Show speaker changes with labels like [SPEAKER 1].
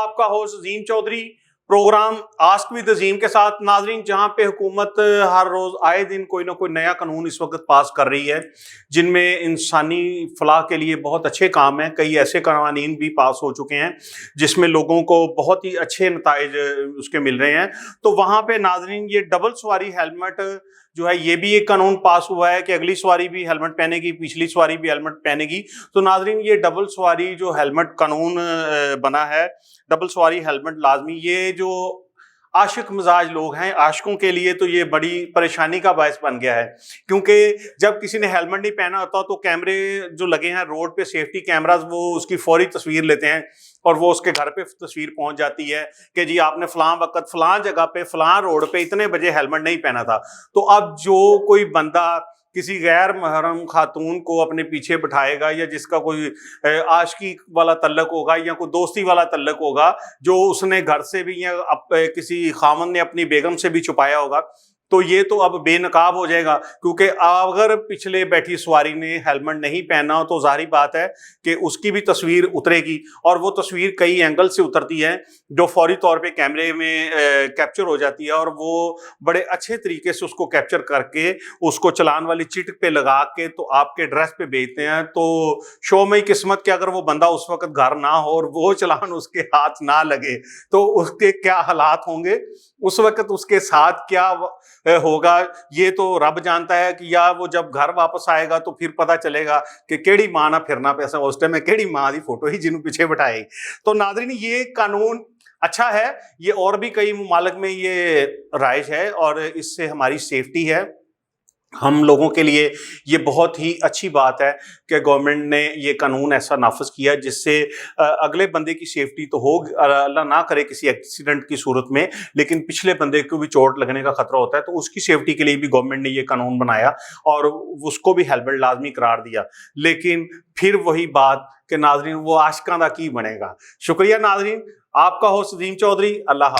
[SPEAKER 1] आपका host Azeem Chaudhary, program ask with Azeem के साथ। नाजरीन, जहां पे हुकूमत हर रोज आए दिन कोई ना कोई नया कानून इस वक्त पास कर रही है जिनमें इंसानी फलाह के लिए बहुत अच्छे काम हैं। कई ऐसे कानून भी पास हो चुके हैं जिसमें लोगों को बहुत ही अच्छे नताइज उसके मिल रहे हैं। तो वहां पे नाजरीन, ये डबल सवारी हेलमेट जो है, ये भी एक कानून पास हुआ है कि अगली सवारी भी हेलमेट पहनेगी, पिछली सवारी भी हेलमेट पहनेगी। तो नाजरीन, ये डबल सवारी जो हेलमेट कानून बना है, डबल सवारी हेलमेट लाजमी, ये जो आशिक मिजाज लोग हैं, आशिकों के लिए तो ये बड़ी परेशानी का बायस बन गया है। क्योंकि जब किसी ने हेलमेट नहीं पहना होता तो कैमरे जो लगे हैं रोड पे, सेफ्टी कैमराज, वो उसकी फौरी तस्वीर लेते हैं और वो उसके घर पे तस्वीर पहुंच जाती है कि जी आपने फलां वक्त फलां जगह पे फलां रोड पे इतने बजे हेलमेट नहीं पहना था। तो अब जो कोई बंदा किसी गैर महरम खातून को अपने पीछे बिठाएगा या जिसका कोई आशिकी वाला तल्लक होगा या कोई दोस्ती वाला तल्लक होगा, जो उसने घर से भी या किसी खामन ने अपनी बेगम से भी छुपाया होगा, तो ये तो अब बेनकाब हो जाएगा। क्योंकि अगर पिछले बैठी सवारी ने हेलमेट नहीं पहना हो तो जाहिर बात है कि उसकी भी तस्वीर उतरेगी, और वो तस्वीर कई एंगल से उतरती है जो फौरी तौर पे कैमरे में कैप्चर हो जाती है, और वो बड़े अच्छे तरीके से उसको कैप्चर करके उसको चलान वाली चिट पे लगा के तो आपके एड्रेस पे भेजते हैं। तो शो में किस्मत कि अगर वो बंदा उस वक्त घर ना हो और वो चलान उसके हाथ ना लगे तो उसके क्या हालात होंगे, उस वक्त उसके साथ क्या होगा, ये तो रब जानता है। कि या वो जब घर वापस आएगा तो फिर पता चलेगा कि केड़ी मां ना फिरना पैसा उस टाइम में, केड़ी मां की फोटो ही जिन्हों पीछे बिठाई। तो नाज़रीन, ये कानून अच्छा है, ये और भी कई मुमालिक में ये राइज है और इससे हमारी सेफ्टी है। हम लोगों के लिए ये बहुत ही अच्छी बात है कि गवर्नमेंट ने ये कानून ऐसा नाफिज किया जिससे अगले बंदे की सेफ्टी तो हो, अल्लाह ना करे किसी एक्सीडेंट की सूरत में, लेकिन पिछले बंदे को भी चोट लगने का खतरा होता है। तो उसकी सेफ्टी के लिए भी गवर्नमेंट ने ये कानून बनाया और उसको भी हेलमेट लाजमी करार दिया। लेकिन फिर वही बात कि नाजरीन, वो आशिकां दा की बनेगा। शुक्रिया नाजरीन, आपका होस्ट अजीम चौधरी, अल्लाह हाफ़िज़।